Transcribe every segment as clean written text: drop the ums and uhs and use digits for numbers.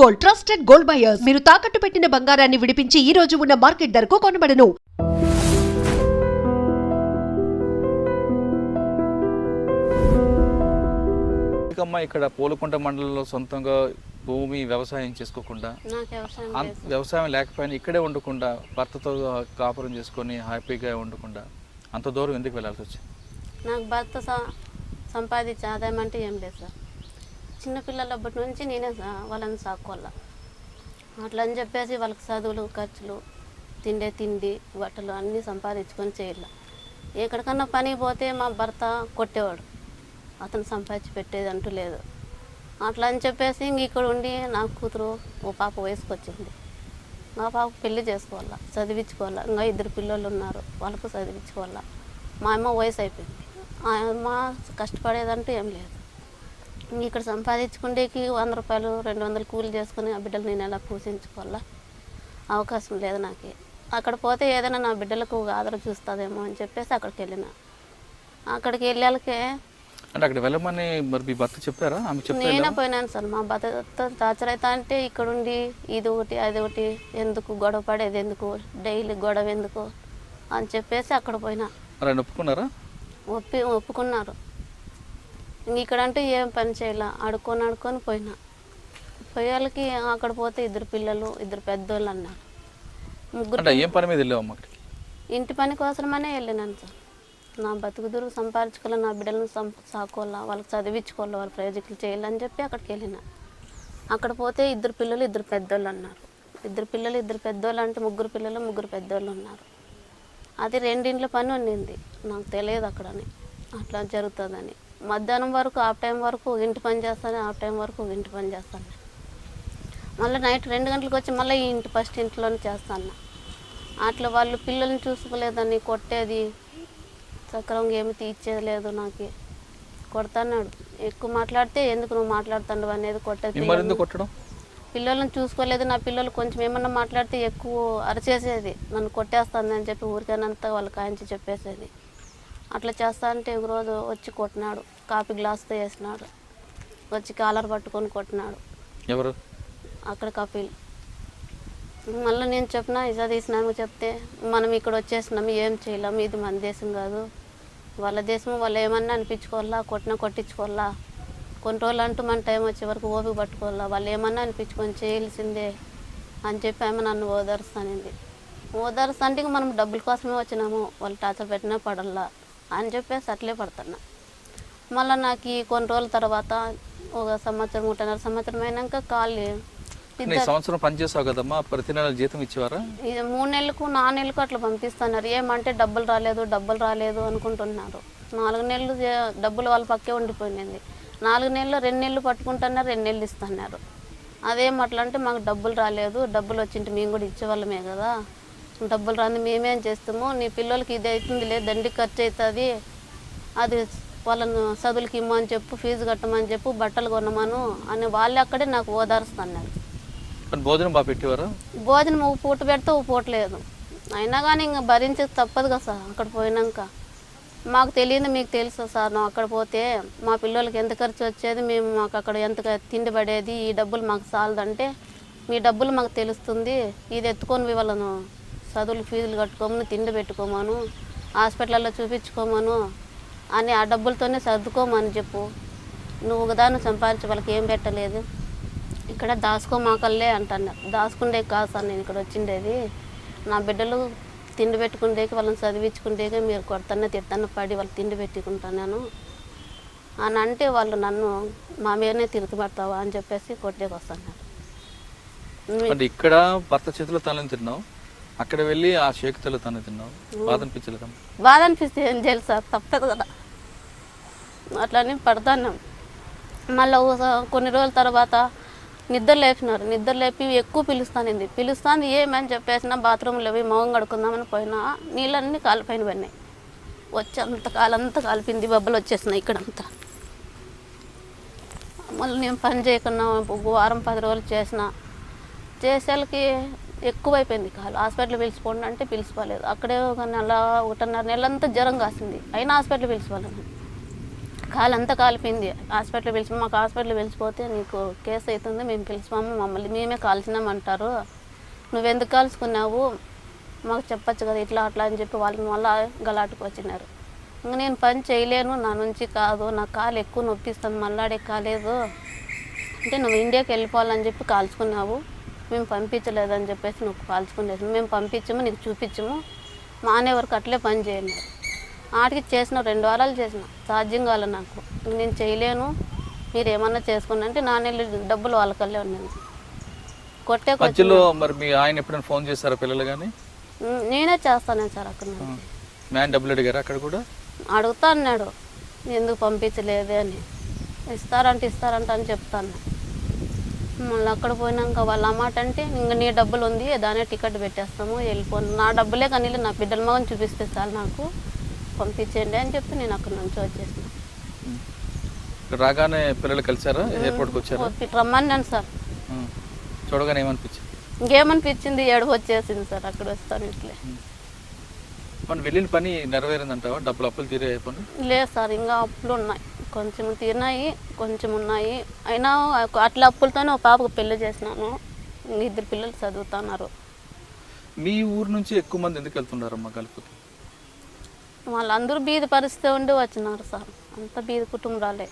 Gold, trusted gold buyers. మీరు తాకట్టు పెట్టిన బంగారాన్ని విడిపించి ఈ రోజు ఉన్న మార్కెట్ ధరకు కొనబడను. ఇక్కడ పూలకుంట మండలంలో సొంతంగా భూమి వ్యవసాయం చేసుకోకుండా, వ్యవసాయం లేకపోయినా ఇక్కడే ఉండకుండా భర్తతో కాపురం చేసుకొని హ్యాపీగా ఉండకుండా అంత దూరం ఎందుకు వెళ్ళాల్సి వచ్చింది? నాకు భర్త సంపాదించే ఆదాయం అంటే ఏం లేదు సార్. చిన్నపిల్లలప్పటి నుంచి నేనే వాళ్ళని సాక్కోవాల. అట్లా అని చెప్పేసి వాళ్ళకి చదువులు, ఖర్చులు, తిండి, బట్టలు అన్నీ సంపాదించుకొని చేయాల. ఎక్కడికన్నా పనికి పోతే మా భర్త కొట్టేవాడు, అతను సంపాదించి పెట్టేది అంటూ లేదు. అట్లా అని చెప్పేసి ఇంక ఇక్కడ ఉండి నా కూతురు ఓ పాప వయసుకు వచ్చింది. నా పాప పెళ్లి చేసుకోవాలా, చదివించుకోవాలా. ఇంకా 2 పిల్లలు ఉన్నారు, వాళ్ళకు చదివించుకోవాలా. మా అమ్మ వయసు అయిపోయింది, మా అమ్మ కష్టపడేదంటూ ఏం లేదు. ఇక్కడ సంపాదించుకుంటేకి 100 రూపాయలు 200 కూలి చేసుకుని ఆ బిడ్డలు నేను ఎలా పోషించుకోవాలా? అవకాశం లేదు నాకు. అక్కడ పోతే ఏదైనా నా బిడ్డలకు ఆదర చూస్తుందేమో అని చెప్పేసి అక్కడికి వెళ్ళిన. అక్కడికి వెళ్ళాకే అంటే అక్కడ వెళ్ళమని మరి మీ భర్త చెప్పారా? నేనే పోయినాను సార్. మా భర్త టార్చర్ అవుతా అంటే ఇక్కడుండి ఇది ఒకటి అది ఒకటి ఎందుకు, గొడవ పడేది ఎందుకు, డైలీ గొడవ ఎందుకు అని చెప్పేసి అక్కడ పోయినా. ఒప్పుకున్నారా? ఒప్పుకున్నారు. ఇక్కడంటూ ఏం పని చేయాల, అడుక్కొని పోయినా. పోయేళ్ళకి అక్కడ పోతే 2 పిల్లలు 2 పెద్దోళ్ళు అన్నారు. 3 ఏం పని మీద వెళ్ళావు? ఇంటి పని కోసమనే వెళ్ళినాను సార్. నా బతుకుదురు సంపాదించుకోవాలి, నా బిడ్డలను సాకోవాలా, వాళ్ళకి చదివించుకోవాలి, వాళ్ళ ప్రాజెక్టులు చేయాలని చెప్పి అక్కడికి వెళ్ళిన. అక్కడ పోతే 2 పిల్లలు 2 పెద్దోళ్ళు అన్నారు. 2 పిల్లలు 2 పెద్దోళ్ళు అంటే 3 పిల్లలు 3 పెద్దోళ్ళు ఉన్నారు. అది 2 ఇంట్ల పని ఉండింది, నాకు తెలియదు అక్కడని అట్లా జరుగుతుందని. మధ్యాహ్నం వరకు హాఫ్ టైం వరకు ఇంటి పని చేస్తాను, హాఫ్ టైం వరకు ఇంటి పని చేస్తాను. మళ్ళీ నైట్ 2 గంటలకు వచ్చి మళ్ళీ ఈ ఫస్ట్ ఇంట్లోనే చేస్తాను. అట్లా వాళ్ళు పిల్లల్ని చూసుకోలేదని కొట్టేది, సక్రమంగా ఏమి తీర్చేది లేదు. నాకు కొడతాన్నాడు, ఎక్కువ మాట్లాడితే ఎందుకు నువ్వు మాట్లాడుతున్నావు అనేది కొట్టేది. పిల్లలను చూసుకోలేదు, నా పిల్లలు కొంచెం ఏమన్నా మాట్లాడితే ఎక్కువ అరిచేసేది, నన్ను కొట్టేస్తుంది అని చెప్పి ఊరికేనంతా వాళ్ళకి కాయించి చెప్పేసేది. అట్లా చేస్తా అంటే ఒకరోజు వచ్చి కొట్టినాడు, కాఫీ గ్లాస్తో వేసినాడు, వచ్చి కాలర్ పట్టుకొని కొట్టినాడు. ఎవరు? అక్కడ కపిల్. మళ్ళీ నేను చెప్పినా ఇజా తీసినాము చెప్తే, మనం ఇక్కడ వచ్చేసినాము ఏం చేయలేము, ఇది మన దేశం కాదు, వాళ్ళ దేశం, వాళ్ళు ఏమన్నా అనిపించుకోవాలా, కొట్టించుకోవాలా, కొన్ని రోజులు అంటూ మన టైం వచ్చే వరకు ఓపిక పట్టుకోవాలా, వాళ్ళు ఏమన్నా అనిపించుకొని చేయాల్సిందే అని చెప్పి ఆమె నన్ను ఓదారుస్తానండి. ఓదారుస్తాంటే మనం డబ్బుల కోసమే వచ్చినాము, వాళ్ళు టార్చర్ పెట్టినా పడల్లా అని చెప్పేసి అట్లే పడుతున్నా. మళ్ళీ నాకు కొన్ని రోజుల తర్వాత 1 సంవత్సరం 1.5 సంవత్సరం అయినాక కాళ్ళు సంవత్సరం పనిచేసావు కదమ్మా, ప్రతి నెల జీతం ఇచ్చేవారా? 3 నెలలకు 4 నెలలకు అట్లా పంపిస్తున్నారు. ఏమంటే డబ్బులు రాలేదు అనుకుంటున్నారు. 4 నెలలు డబ్బులు వాళ్ళ పక్కే ఉండిపోయింది. 4 నెలలు 2 నెలలు పట్టుకుంటున్నారు, 2 నెలలు ఇస్తున్నారు. అదేం అట్లా అంటే మాకు డబ్బులు రాలేదు, డబ్బులు వచ్చింటే మేము కూడా ఇచ్చేవాళ్ళమే కదా, డబ్బులు రాని మేమేం చేస్తాము, నీ పిల్లలకి ఇది అవుతుంది లేదు, దండికి ఖర్చు అవుతుంది, అది వాళ్ళను చదువులకి ఇమ్మని చెప్పు, ఫీజు కట్టమని చెప్పు, బట్టలు కొనమను అని వాళ్ళు అక్కడే నాకు ఓదారుస్తున్నారు. భోజనం బాగా పెట్టేవారు? భోజనం 1 పూట పెడితే 1 పూట లేదు. అయినా కానీ ఇంకా భరించేది తప్పదు కదా సార్. అక్కడ పోయినాక మాకు తెలియదు, మీకు తెలుసా సార్, నువ్వు అక్కడ పోతే మా పిల్లలకి ఎంత ఖర్చు వచ్చేది, మాకు అక్కడ ఎంత తిండి పడేది, ఈ డబ్బులు మాకు చాలదంటే, మీ డబ్బులు మాకు తెలుస్తుంది, ఇది ఎత్తుకొని వాళ్ళను చదువులు ఫీజులు కట్టుకోమను, తిండి పెట్టుకోమను, హాస్పిటల్లో చూపించుకోమను అని ఆ డబ్బులతోనే సర్దుకోమని చెప్పు. నువ్వు ఒకదాన్ని సంపాదించి వాళ్ళకి ఏం పెట్టలేదు, ఇక్కడ దాచుకోమాకల్లే అంటున్నారు. దాచుకుండే కాదు సార్ నేను ఇక్కడ వచ్చిండేది, నా బిడ్డలు తిండి పెట్టుకుంటేకి, వాళ్ళని చదివించుకుంటేకి మీరు కొడతన్నా తిడతన్నా పడి వాళ్ళు తిండి పెట్టుకుంటున్నాను అని అంటే, వాళ్ళు నన్ను మా మీదనే తిరుగుబడతావా అని చెప్పేసి కొట్టేకి వస్తున్నారు. ఇక్కడ భర్త చేతిలో తనని తిన్నావు, అక్కడ వెళ్ళి ఆ చేతిలో తన తిన్నావు, బాధ అనిపించలేదు? బాధ అనిపిస్తే ఏం చేయాలి సార్, తప్పదు కదా. అట్లని పడతాన్నాం. మళ్ళీ కొన్ని రోజుల తర్వాత నిద్ర లేపి ఎక్కువ పిలుస్తాంది ఏమని చెప్పేసిన బాత్రూంలో పోయి మొహం కడుకుందామని పోయినా, నీళ్ళన్నీ కాలిపైన పడినాయి. వచ్చి కాలంతా కాలిపింది, బొబ్బలు వచ్చేసినాయి ఇక్కడంతా. మళ్ళీ నేను పని చేయకున్నా 1 వారం 10 రోజులు చేసేళ్ళకి ఎక్కువైపోయింది కాలు. హాస్పిటల్ పిలిచిపోండి అంటే పిలిచిపోలేదు. అక్కడే 1.5 నెలంతా జ్వరం కాసింది, అయినా హాస్పిటల్ పిలిచిపోలేదు. కాలు అంతా కాలిపోయింది. హాస్పిటల్ పిలిచి మాకు హాస్పిటల్ పిలిచిపోతే నీకు కేసు అవుతుంది, మేము పిలిచిపోము, మమ్మల్ని మేమే కాల్చినామంటారు, నువ్వెందుకు కాల్చుకున్నావు మాకు చెప్పచ్చు కదా ఇట్లా అట్లా అని చెప్పి వాళ్ళని మళ్ళీ గలాటుకు వచ్చినారు. ఇంక నేను పని చేయలేను, నా నుంచి కాదు, నా కాలు ఎక్కువ నొప్పిస్తుంది, మళ్ళాడే కాలేదు అంటే నువ్వు ఇండియాకి వెళ్ళిపోవాలని చెప్పి కాల్చుకున్నావు, మేము పంపించలేదని చెప్పేసి నువ్వు కాల్చుకునేసి మేము పంపించము, నీకు చూపించము, మానే వరకు అట్లే పని చేయండి. ఆటికి చేసిన 2 వారాలు చేసిన ఛార్జింగ్ కావాలి నాకు, నేను చేయలేను మీరు ఏమన్నా చేసుకోండి అంటే నాన్నెళ్ళి డబ్బులు వాళ్ళకల్లే ఉన్నాను. కొట్టే మధ్యలో మరి మీ ఆయన ఎప్పుడైనా ఫోన్ చేస్తారా పిల్లలు కానీ? నేనే చేస్తాను సార్. అక్కడ మ్యాన్ డబ్బులు అడిగారు అక్కడ కూడా? అడుగుతా అన్నాడు ఎందుకు పంపించలేదే అని, ఇస్తారంట అని చెప్తాను. మళ్ళీ అక్కడ పోయినాక వాళ్ళ అమ్మాట అంటే ఇంకా నీ డబ్బులు ఉంది దానే టికెట్ పెట్టేస్తాము వెళ్ళిపోను, నా డబ్బులే కానీ నా బిడ్డల మగని చూపిస్తే చాలు నాకు పంపించండి అని చెప్పి నేను అక్కడ నుంచి వచ్చేసిన. రాగానే పిల్లలు కలిసారా? ఎయిర్పోర్ట్కి వచ్చారా? రమ్మన్నాను సార్. చూడగానే ఏమనిపించింది? ఇంకేమనిపించింది, ఏడుపు వచ్చేసింది సార్. అక్కడ వస్తాను ఇట్లే. మనం వెళ్ళిన పని నెరవేరిందంటావా? అప్పులు తీరే పని లేదు సార్, ఇంకా అప్పులు ఉన్నాయి, కొంచెం తీరినాయి, కొంచెం ఉన్నాయి. అయినా అట్లా అప్పులతోనే ఒక పాపకు పెళ్లి చేసినాను, 2 పిల్లలు చదువుతున్నారు. మీ ఊరు నుంచి ఎక్కువ మంది ఎందుకు వెళ్తున్నారమ్మా కలుపుకి? వాళ్ళందరూ బీద పరిస్థితి ఉండి వచ్చినారు సార్, అంత బీద కుటుంబాలే.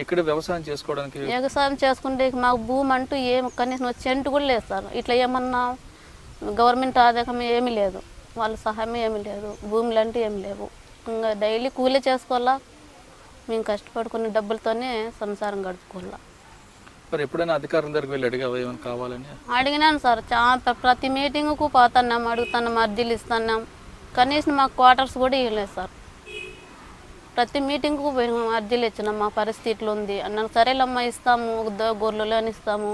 ఇక్కడ వ్యవసాయం చేసుకోవడానికి వ్యవసాయం చేసుకుంటే మాకు భూమి అంటూ కనీసం సెంటు కూడా లేదు సార్. ఇట్లా ఏమన్నా గవర్నమెంట్ ఆదాయం ఏమీ లేదు, వాళ్ళ సహాయం ఏమీ లేదు, భూములు అంటే ఏమి లేవు. ఇంకా డైలీ కూలీ చేసుకోవాలా, మేము కష్టపడుకునే డబ్బులతోనే సంసారం గడుపుకోవాలా. మరి ఎప్పుడైనా అధికారుల దగ్గరికి వెళ్ళి అడిగావా ఏమైనా కావాలని? అడిగినాను సార్, ప్రతి మీటింగ్కు పోతున్నాం, అడుగుతున్నాం, అర్జీలు ఇస్తున్నాం, కనీసం మాకు క్వార్టర్స్ కూడా ఇవ్వలేదు సార్. ప్రతి మీటింగ్కు పోయినాం, అర్జీలు ఇచ్చినాం, మా పరిస్థితులు ఉంది అన్నాను. సరేలమ్మా ఇస్తాము, గొర్రెలని ఇస్తాము,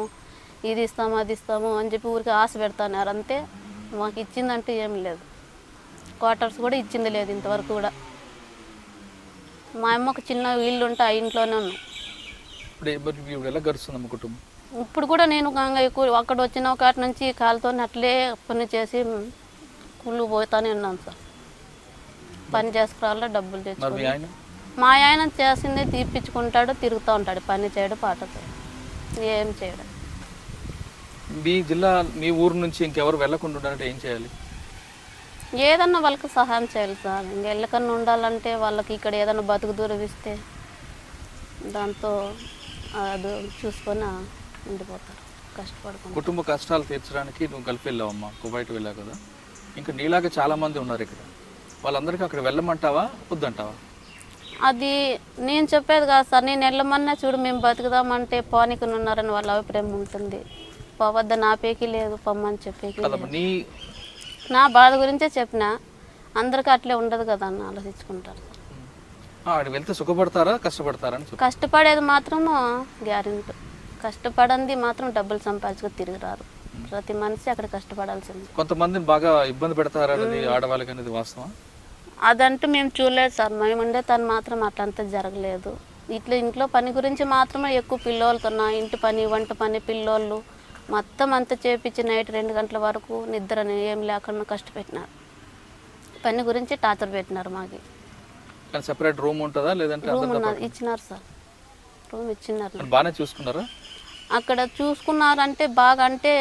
ఇది ఇస్తాము అది ఇస్తాము అని చెప్పి ఊరికి ఆశ పెడతాన్నారు అంతే. మాకు ఇచ్చిందంటూ ఏం లేదు, క్వార్టర్స్ కూడా ఇచ్చింది లేదు ఇంతవరకు కూడా. మా అమ్మకు చిన్న ఇల్లు ఉంటే ఆ ఇంట్లోనే ఉన్నాం. ఎలా గడుస్తుందమ్మ కుటుంబం? ఇప్పుడు కూడా నేను అక్కడ వచ్చిన ఒకటి నుంచి కాలుతో అట్లే పని చేసి కూలు పోతానే ఉన్నాను సార్. పని చేసుకురావాలో డబ్బులు తెచ్చుకోవాలి. మా ఆయన చేసిందే తీపిచ్చుకుంటాడు, తిరుగుతూ ఉంటాడు, పని చేయడు పాటతో ఏం చేయడు. మీ జిల్లా మీ ఊరు నుంచి ఇంకెవరు వెళ్ళకుండా ఉండాలంటే ఏం చేయాలి? ఏదన్నా వాళ్ళకి సహాయం చేయాలి సార్. ఇంక వెళ్ళకన్నా ఉండాలంటే వాళ్ళకి ఇక్కడ ఏదన్నా బతుకు దూరవిస్తే దాంతో అది చూసుకొని ఉండిపోతారు, కష్టపడుకుంటారు. కుటుంబ కష్టాలు తీర్చడానికి నువ్వు కలిపి వెళ్ళావమ్మా, కువైట్ వెళ్ళావు కదా. ఇంకా నీలాగా చాలామంది ఉన్నారు ఇక్కడ, వాళ్ళందరికీ అక్కడ వెళ్ళమంటావా వద్దంటావా? అది నేను చెప్పేది కాదు సార్. నేను వెళ్ళమన్నా చూడు మేము బతుకుదామంటే పోనీకి ఉన్నారని వాళ్ళ అభిప్రాయం ఉంటుంది. పోవద్దని ఆపేకి లేదు, పొమ్మని చెప్పేకి లేదు. నా బాధ గురించే చెప్పిన, అందరికీ అట్లే ఉండదు కదా అని ఆలోచించుకుంటారు. వెళ్తే సుఖపడతారా కష్టపడతారా? కష్టపడేది మాత్రం గ్యారెంటీ, కష్టపడింది మాత్రం డబ్బులు సంపాదించుకొని తిరిగి రారు. ప్రతి మనిషి అక్కడ కష్టపడాల్సింది. కొంతమంది బాగా ఇబ్బంది పెడతారనేది ఆడవాళ్ళకి అనేది వాస్తవం? అదంటూ మేము చూడలేదు సార్. మేము ఉండే తను మాత్రం అట్లంతా జరగలేదు. ఇట్లా ఇంట్లో పని గురించి మాత్రమే ఎక్కువ పిల్లోళ్ళతో, ఇంటి పని, వంట పని, పిల్లోళ్ళు మొత్తం అంతా చేపించి నైట్ 2 గంటల వరకు నిద్ర ఏం లేకుండా కష్టపెట్టినారు. పని గురించి టార్చర్ పెట్టినారు. మాకు సెపరేట్ రూమ్ ఉంటుందా లేదంటే? రూమ్ ఉన్నది, ఇచ్చినారు సార్, రూమ్ ఇచ్చినారు. బాగానే చూసుకున్నారా? అక్కడ చూసుకున్నారంటే బాగా, అంటే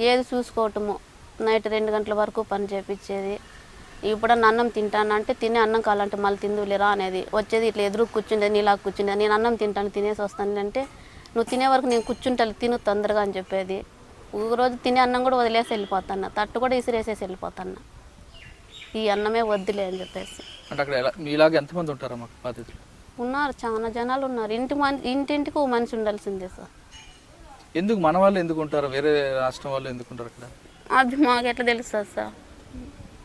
ఏది చూసుకోవటము, నైట్ 2 గంటల వరకు పని చేపించేది. ఇప్పుడన్నా అన్నం తింటానంటే తినే అన్నం కావాలంటే మళ్ళీ తిందులేరా అనేది, వచ్చేది ఇట్లా ఎదురు కూర్చుండేది, నీలా కూర్చుండేది. నేను అన్నం తింటాను తినేసి వస్తాను అంటే నువ్వు తినే వరకు నేను కూర్చుంటాను తిను తొందరగా అని చెప్పేది. ఒక రోజు తినే అన్నం కూడా వదిలేసి వెళ్ళిపోతాను, తట్టు కూడా ఇసిరేసేసి వెళ్ళిపోతాను, ఈ అన్నమే వద్దులే అని చెప్పేసి. అంటే అక్కడ మీలాగా ఎంతమంది ఉంటారా మాకు బాధితులు? ఉన్నారు, చాలా జనాలు ఉన్నారు. ఇంటింటికి ఓ మనిషి ఉండాల్సిందే సార్. ఎందుకు మన వాళ్ళు ఎందుకు ఉంటారు, వేరే రాష్ట్రం వాళ్ళు ఎందుకు ఉంటారు అక్కడ? అది మాకు ఎట్లా తెలుస్తుంది సార్?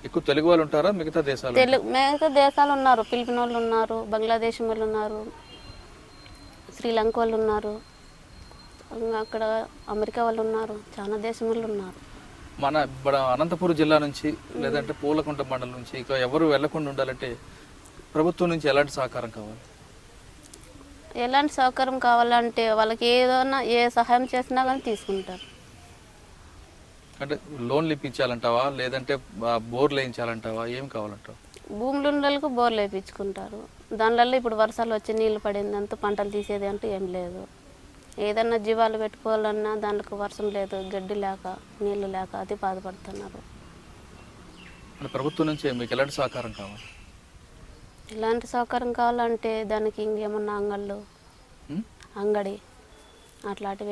ఎక్కువ తెలుగు వాళ్ళు ఉంటారా మిగతా దేశాలు? మిగతా దేశాలు ఉన్నారు, ఫిలిపిన్ వాళ్ళు ఉన్నారు, బంగ్లాదేశ్ వాళ్ళు ఉన్నారు, శ్రీలంక వాళ్ళు ఉన్నారు, అక్కడ అమెరికా వాళ్ళు ఉన్నారు, చాలా దేశం వాళ్ళు ఉన్నారు. మన ఇప్పుడు అనంతపురం జిల్లా నుంచి లేదంటే పూలకుంట మండలం నుంచి ఇక ఎవరు వెళ్లకుండా ఉండాలంటే ప్రభుత్వం నుంచి ఎలాంటి సహకారం కావాలి? ఎలాంటి సహకారం కావాలంటే వాళ్ళకి ఏదైనా ఏ సహాయం చేసినా కానీ తీసుకుంటారు. అంటే లోన్లు ఇప్పించాలంటావా లేదంటే బోర్లు వేయించాలంటావా, ఏం కావాలంటావా? భూములు ఉన్న వాళ్ళకు బోర్లు వేయించుకుంటారు. దానివల్ల ఇప్పుడు వర్షాలు వచ్చి నీళ్ళు పడిందంతా పంటలు తీసేది అంటూ ఏం లేదు. ఏదన్నా జీవాలు పెట్టుకోవాలన్నా దానికి వర్షం లేదు, గడ్డి లేక నీళ్ళు లేక అది బాధపడుతున్నారు. మన ప్రభుత్వం నుంచి మీకు ఎలాంటి సహకారం కావాలి? ఇలాంటి సౌకర్యం కావాలంటే దానికి ఇంకేమన్నా అంగళ్ళు, అంగడి అట్లాంటివి